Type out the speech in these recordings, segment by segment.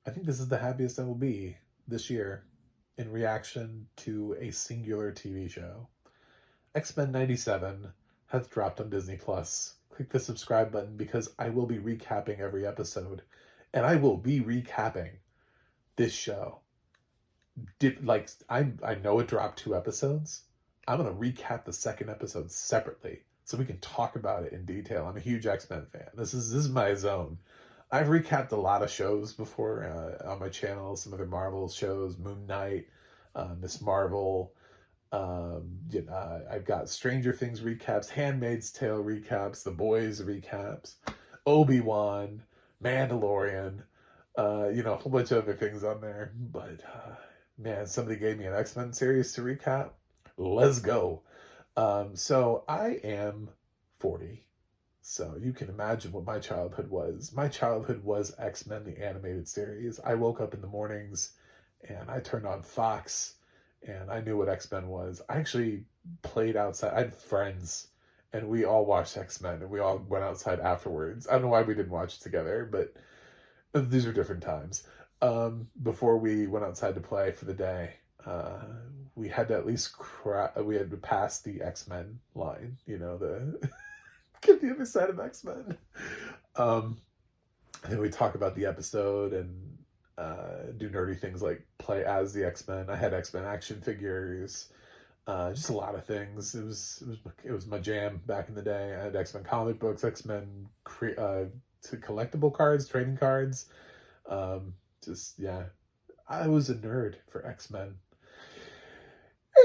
I think this is the happiest I will be this year in reaction to a singular TV show. X-Men 97 has dropped on Disney Plus. Click the subscribe button because I will be recapping every episode. And I will be recapping this show. I know it dropped 2 episodes. I'm gonna recap the second episode separately so we can talk about it in detail. I'm a huge X-Men fan. This is my zone. I've recapped a lot of shows before on my channel. Some other Marvel shows, Moon Knight, Miss Marvel. I've got Stranger Things recaps, Handmaid's Tale recaps, The Boys recaps, Obi-Wan, Mandalorian. A whole bunch of other things on there. But man, somebody gave me an X-Men series to recap. Let's go. So I am 40. So you can imagine what my childhood was. My childhood was X-Men, the animated series. I woke up in the mornings and I turned on Fox and I knew what X-Men was. I actually played outside. I had friends and we all watched X-Men and we all went outside afterwards. I don't know why we didn't watch it together, but these were different times. Before we went outside to play for the day, we had to at least we had to pass the X-Men line, the get the other side of X-Men. And then we talk about the episode and do nerdy things like play as the X-Men. I had X-Men action figures, just a lot of things. It was my jam back in the day. I had X-Men comic books, X-Men collectible cards, trading cards. Just yeah, I was a nerd for X-Men.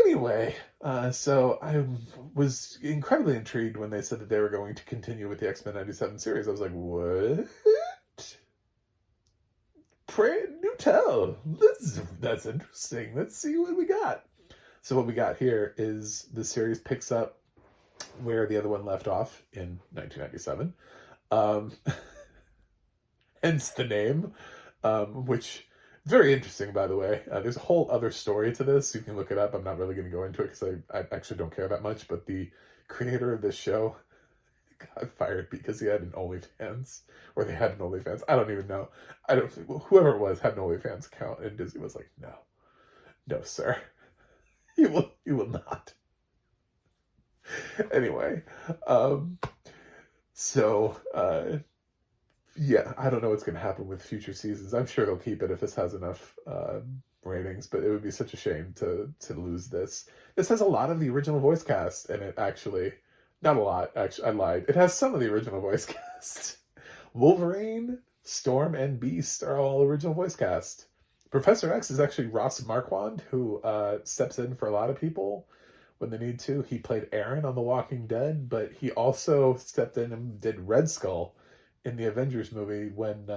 Anyway, so I was incredibly intrigued when they said that they were going to continue with the X-Men 97 series. I was like, what? Pray do tell. That's interesting. Let's see what we got. So what we got here is the series picks up where the other one left off in 1997. Hence the name, which very interesting, by the way. There's a whole other story to this. You can look it up. I'm not really going to go into it because I actually don't care that much. But the creator of this show got fired because he had an OnlyFans, or they had an OnlyFans. I don't even know. Whoever it was had an OnlyFans account, and Disney was like, no, no, sir, you will not. Anyway, so yeah, I don't know what's going to happen with future seasons. I'm sure they'll keep it if this has enough ratings, but it would be such a shame to lose this. This has a lot of the original voice cast, and it actually, not a lot, actually, I lied. It has some of the original voice cast. Wolverine, Storm, and Beast are all original voice cast. Professor X is actually Ross Marquand, who steps in for a lot of people when they need to. He played Aaron on The Walking Dead, but he also stepped in and did Red Skull in the Avengers movie when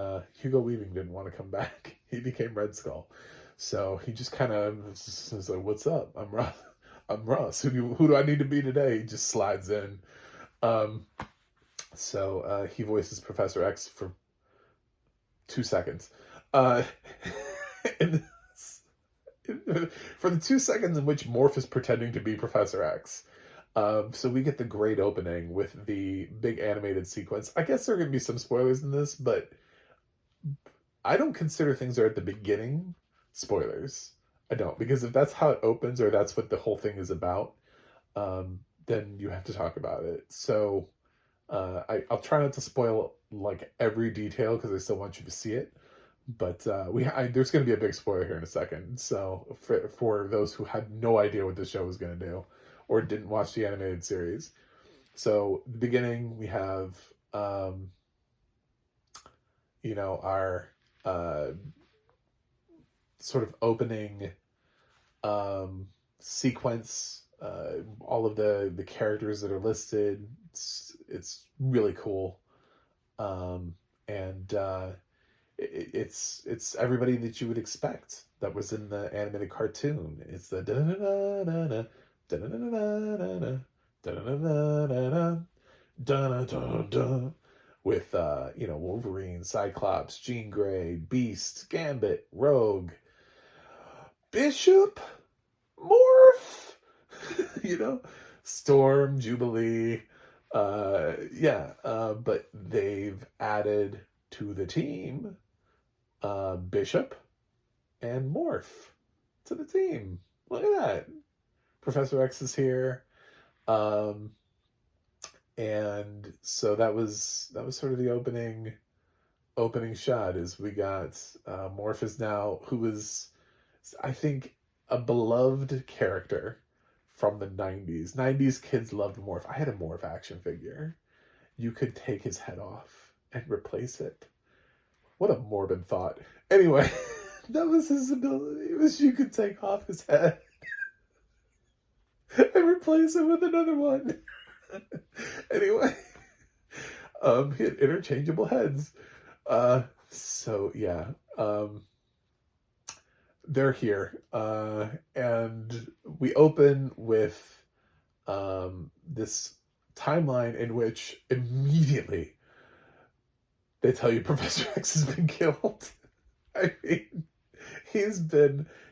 Hugo Weaving didn't want to come back. He became Red Skull. So he just kind of was like, what's up? I'm Ross. I'm Ross. Who do I need to be today? He just slides in. So he voices Professor X for 2 seconds. And for the 2 seconds in which Morph is pretending to be Professor X. So we get the great opening with the big animated sequence. I guess there are going to be some spoilers in this, but I don't consider things that are at the beginning spoilers. I don't, because if that's how it opens or that's what the whole thing is about, then you have to talk about it. So I'll try not to spoil like every detail because I still want you to see it. But there's going to be a big spoiler here in a second. So for those who had no idea what this show was going to do or didn't watch the animated series. So the beginning, we have, our sort of opening sequence, all of the characters that are listed. It's really cool. And it's everybody that you would expect that was in the animated cartoon. It's the da-da-da-da-da, da-da-da-da-da-da, da-da-da-da-da, da-da-da-da, with Wolverine, Cyclops, Jean Grey, Beast, Gambit, Rogue, Bishop, Morph, Storm, Jubilee. But they've added to the team Bishop and Morph to the team. Look at that. Professor X is here. Um, and so that was sort of the opening shot. Is we got Morph is now, who was, I think, a beloved character from the 90s. 90s kids loved Morph. I had a Morph action figure. You could take his head off and replace it. What a morbid thought. Anyway, that was his ability. It was, you could take off his head and replace it with another one. Anyway, he had interchangeable heads. So yeah, they're here, and we open with this timeline in which immediately they tell you Professor X has been killed. I mean,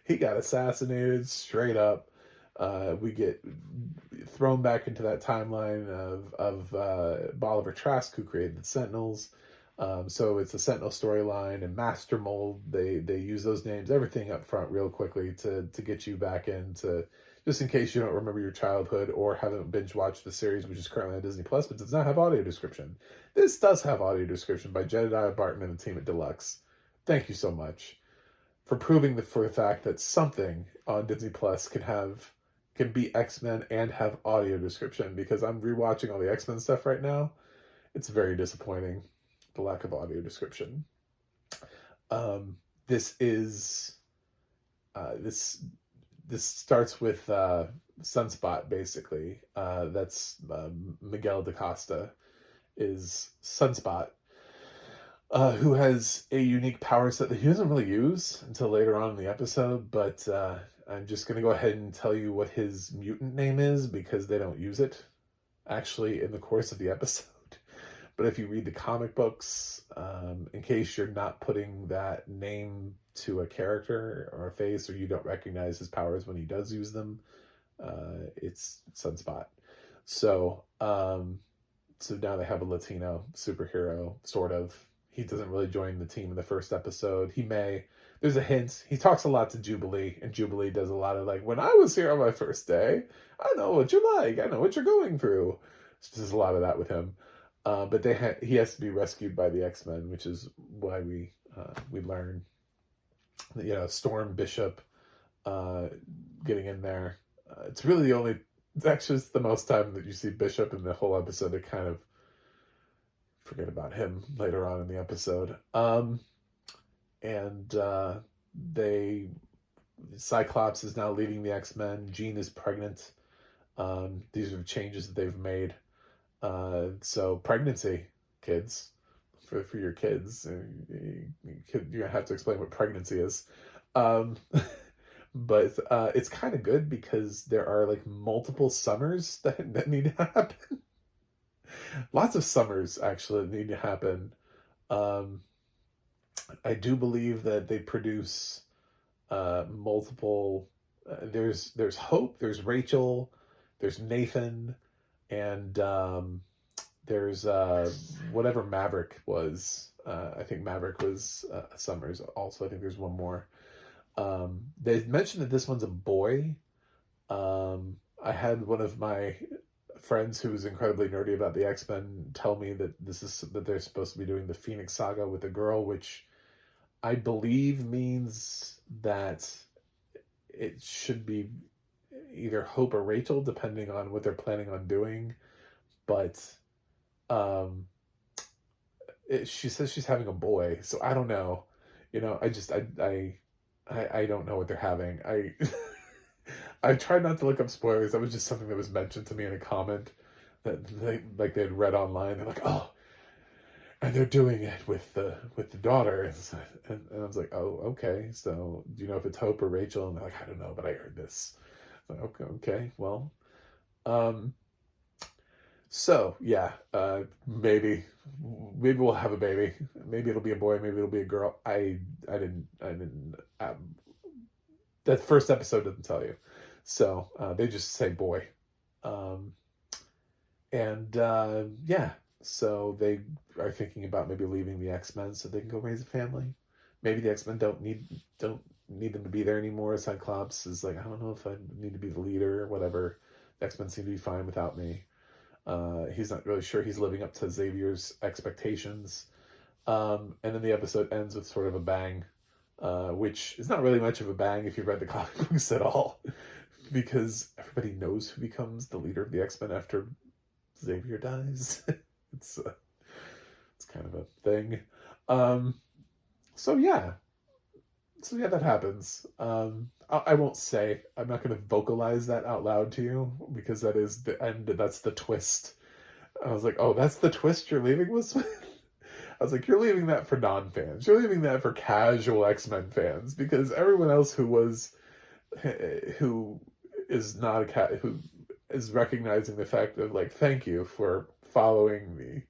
he got assassinated straight up. We get thrown back into that timeline of Bolivar Trask, who created the Sentinels. So it's a Sentinel storyline, and Master Mold. They use those names, everything up front, real quickly to get you back into, just in case you don't remember your childhood or haven't binge watched the series, which is currently on Disney Plus, but does not have audio description. This does have audio description by Jedediah Barton and the team at Deluxe. Thank you so much for proving for the fact that something on Disney Plus can be X-Men and have audio description, because I'm rewatching all the X-Men stuff right now. It's very disappointing, the lack of audio description. This is this starts with Sunspot, basically. That's Miguel DaCosta is Sunspot, who has a unique power set that he doesn't really use until later on in the episode, but I'm just going to go ahead and tell you what his mutant name is, because they don't use it, actually, in the course of the episode. But if you read the comic books, in case you're not putting that name to a character or a face, or you don't recognize his powers when he does use them, it's Sunspot. So, so now they have a Latino superhero, sort of. He doesn't really join the team in the first episode. He may. There's a hint. He talks a lot to Jubilee, and Jubilee does a lot of, like, when I was here on my first day, I know what you like. I know what you're going through. So there's a lot of that with him. But he has to be rescued by the X-Men, which is why we learn, Storm, Bishop, getting in there. It's really actually it's the most time that you see Bishop in the whole episode. They kind of forget about him later on in the episode. Cyclops is now leading the X-Men. Jean is pregnant. These are the changes that they've made. So pregnancy, kids, for your kids, you have to explain what pregnancy is. But it's kind of good, because there are, like, multiple summers that need to happen. Lots of summers actually need to happen. I do believe that they produce multiple. There's Hope, there's Rachel, there's Nathan, and there's whatever Maverick was. I think Maverick was Summers. Also, I think there's one more. They mentioned that this one's a boy. I had one of my friends who was incredibly nerdy about the X-Men tell me that they're supposed to be doing the Phoenix Saga with a girl, which I believe means that it should be either Hope or Rachel, depending on what they're planning on doing. But she says she's having a boy, so I don't know. I don't know what they're having. I tried not to look up spoilers. That was just something that was mentioned to me in a comment that they had read online. They're like, oh, and they're doing it with the daughter, and I was like, oh, okay. So do you know if it's Hope or Rachel? And they're like, I don't know, but I heard this. Like, okay, well, so yeah, maybe we'll have a baby. Maybe it'll be a boy. Maybe it'll be a girl. I didn't. That first episode doesn't tell you, so they just say boy, yeah. So they are thinking about maybe leaving the X-Men so they can go raise a family. maybe the X-Men don't need them to be there anymore. Cyclops is like, I don't know if I need to be the leader or whatever. The X-Men seem to be fine without me. He's not really sure he's living up to Xavier's expectations. And then the episode ends with sort of a bang, which is not really much of a bang if you've read the comic books at all, because everybody knows who becomes the leader of the X-Men after Xavier dies. it's it's kind of a thing. Um, so yeah, that happens. I won't say. I'm not going to vocalize that out loud to you because that is the end. That's the twist. I was like, oh, that's the twist you're leaving with. I was like, you're leaving that for non-fans. You're leaving that for casual X-Men fans because everyone else who is not a cat who is recognizing the fact of like, thank you for following the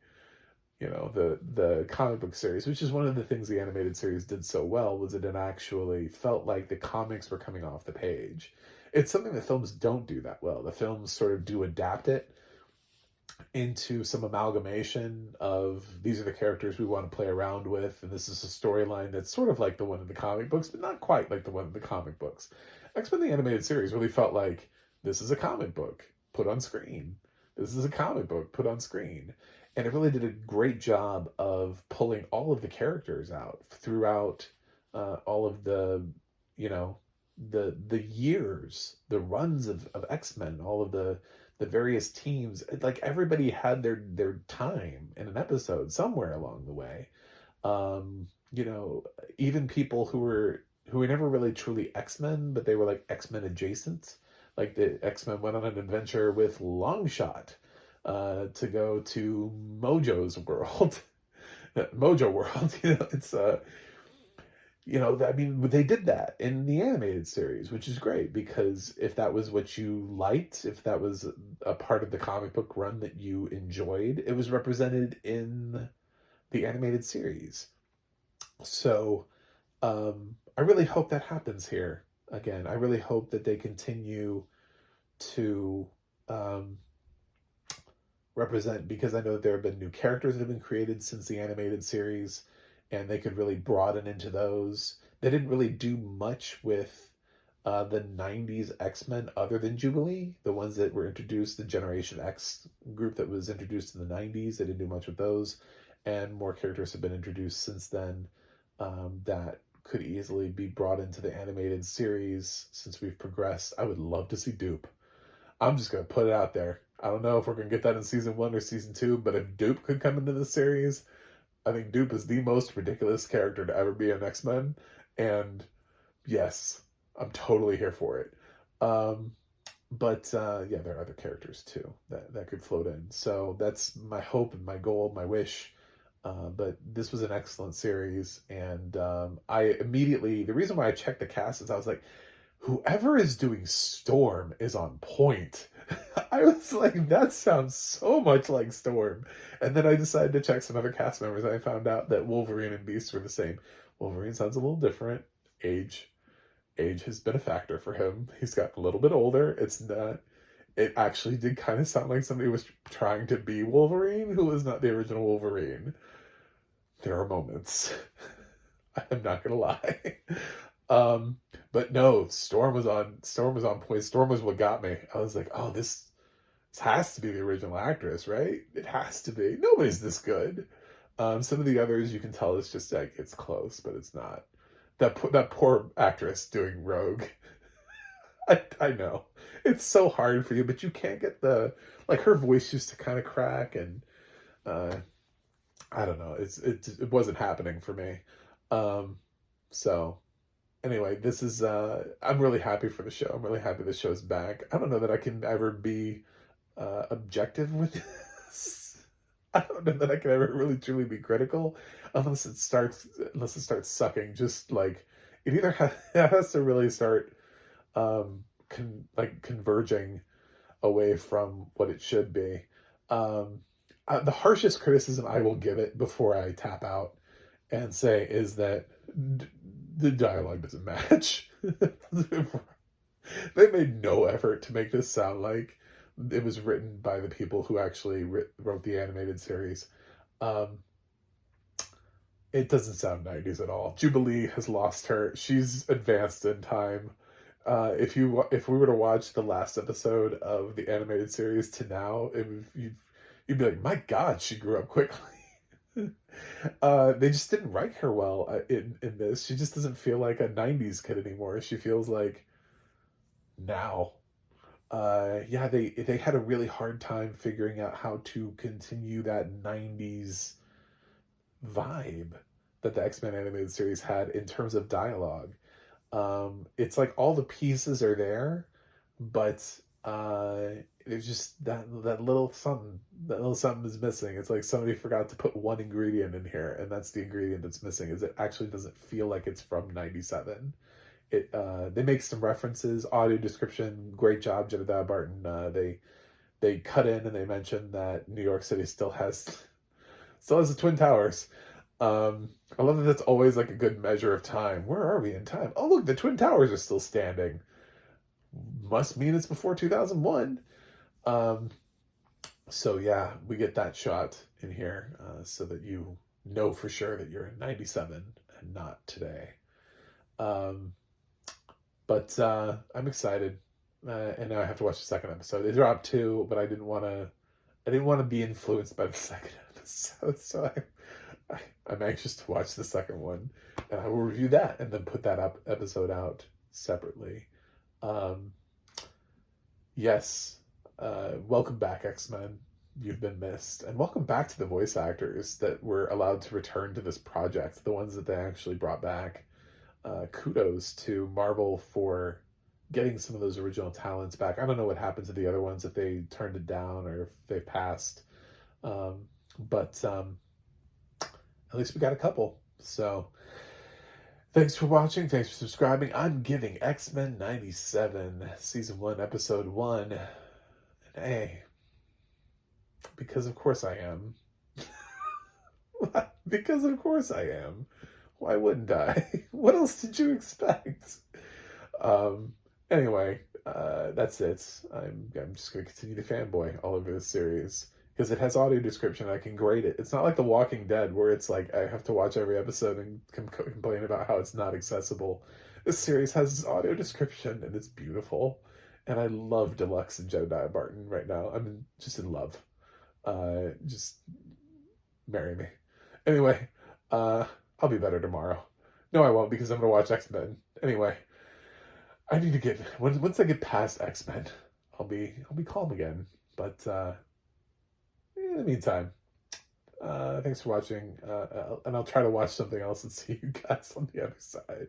the comic book series, which is one of the things the animated series did so well, was it actually felt like the comics were coming off the page. It's something that films don't do that well. The films sort of do adapt it into some amalgamation of these are the characters we want to play around with, and this is a storyline that's sort of like the one in the comic books, but not quite like the one in the comic books. X-Men the Animated Series really felt like this is a comic book put on screen. This is a comic book put on screen. And it really did a great job of pulling all of the characters out throughout all of the, the years, the runs of X-Men, all of the various teams. Like everybody had their time in an episode somewhere along the way. Even people who were never really truly X-Men, but they were like X-Men adjacent. Like the X-Men went on an adventure with Longshot to go to Mojo's world. Mojo World. It's I mean, they did that in the animated series, which is great because if that was what you liked, if that was a part of the comic book run that you enjoyed, it was represented in the animated series. So I really hope that happens here again. I really hope that they continue to represent, because I know that there have been new characters that have been created since the animated series, and they could really broaden into those. They didn't really do much with the 90s X-Men other than Jubilee, the ones that were introduced, the Generation X group that was introduced in the 90s. They didn't do much with those, and more characters have been introduced since then that could easily be brought into the animated series since we've progressed. I would love to see Dupe. I'm just going to put it out there. I don't know if we're going to get that in season 1 or season 2, but if Dupe could come into the series, I think Dupe is the most ridiculous character to ever be an X-Men. And yes, I'm totally here for it. But yeah, there are other characters too that could float in. So that's my hope and my goal, my wish. But this was an excellent series. And the reason why I checked the cast is I was like, whoever is doing Storm is on point. I was like, that sounds so much like Storm. And then I decided to check some other cast members, and I found out that Wolverine and Beast were the same. Wolverine sounds a little different. Age has been a factor for him. He's gotten a little bit older. It actually did kind of sound like somebody was trying to be Wolverine who was not the original Wolverine. There are moments. I'm not gonna lie. But no, Storm was on point. Storm was what got me. I was like, oh, this has to be the original actress, right? It has to be. Nobody's this good. Some of the others you can tell it's just like it's close, but it's not. That poor actress doing Rogue. I know it's so hard for you, but you can't get her voice used to kind of crack, and I don't know. It wasn't happening for me. So anyway, this is I'm really happy for the show. I'm really happy the show's back. I don't know that I can ever be objective with this. I don't know that I can ever really truly be critical unless it starts sucking. Just like it either has to really start converging away from what it should be. The harshest criticism I will give it before I tap out and say is that the dialogue doesn't match. They made no effort to make this sound like it was written by the people who actually wrote the animated series. It doesn't sound 90s at all. Jubilee has lost her. She's advanced in time. If we were to watch the last episode of the animated series to now, you'd be like, my God, she grew up quickly. They just didn't write her well in this. She just doesn't feel like a 90s kid anymore. She feels like now. Yeah, they had a really hard time figuring out how to continue that 90s vibe that the X-Men animated series had in terms of dialogue. It's like all the pieces are there, but there's just that little something. That little something is missing. It's like somebody forgot to put one ingredient in here, and that's the ingredient that's missing. Is it actually doesn't feel like it's from '97. They make some references, audio description. Great job, Jedediah Barton. They cut in and they mention that New York City still has the Twin Towers. I love that that's always like a good measure of time. Where are we in time? Oh, look, the Twin Towers are still standing. Must mean it's before 2001. So yeah, we get that shot in here so that you know for sure that you're in 97 and not today. But I'm excited. And now I have to watch the second episode. They dropped two, but I didn't want to be influenced by the second episode. So I'm anxious to watch the second one, and I will review that and then put that episode out separately. Yes, welcome back, X-Men. You've been missed, and welcome back to the voice actors that were allowed to return to this project, the ones that they actually brought back. Kudos to Marvel for getting some of those original talents back. I don't know what happened to the other ones, if they turned it down or if they passed. But at least we got a couple. So thanks for watching. Thanks for subscribing. I'm giving X-Men 97 Season 1, Episode 1 an A. Because of course I am. Because of course I am. Why wouldn't I? What else did you expect? Anyway, that's it. I'm just going to continue to fanboy all over this series. Because it has audio description, I can grade it. It's not like The Walking Dead, where it's like I have to watch every episode and complain about how it's not accessible. This series has audio description, and it's beautiful. And I love Deluxe and Jedediah Barton right now. I'm just in love. Just marry me. Anyway, I'll be better tomorrow. No, I won't, because I'm going to watch X-Men. Anyway, I need to get... Once I get past X-Men, I'll be calm again. But... in the meantime, thanks for watching, and I'll try to watch something else and see you guys on the other side.